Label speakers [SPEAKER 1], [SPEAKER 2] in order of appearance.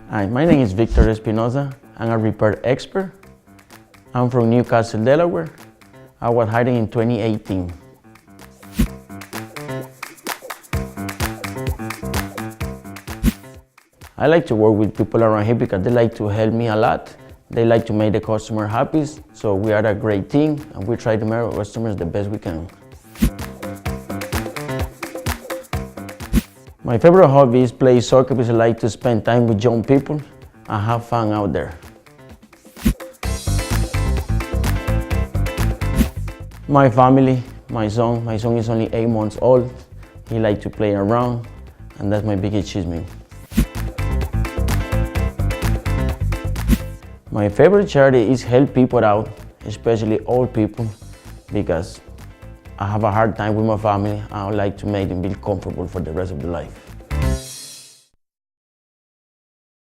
[SPEAKER 1] Hi, my name is Victor Espinoza. I'm a repair expert. I'm from Newcastle, Delaware. I was hired in 2018. I like to work with people around here because they like to help me a lot. They like to make the customer happy, so we are a great team and we try to make our customers the best we can. My favorite hobby is play soccer because I like to spend time with young people and have fun out there. My family, my son is only 8 months old. He likes to play around, and that's my big achievement. My favorite charity is help people out, especially old people, because I have a hard time with my family. I would like to make them feel comfortable for the rest of their life.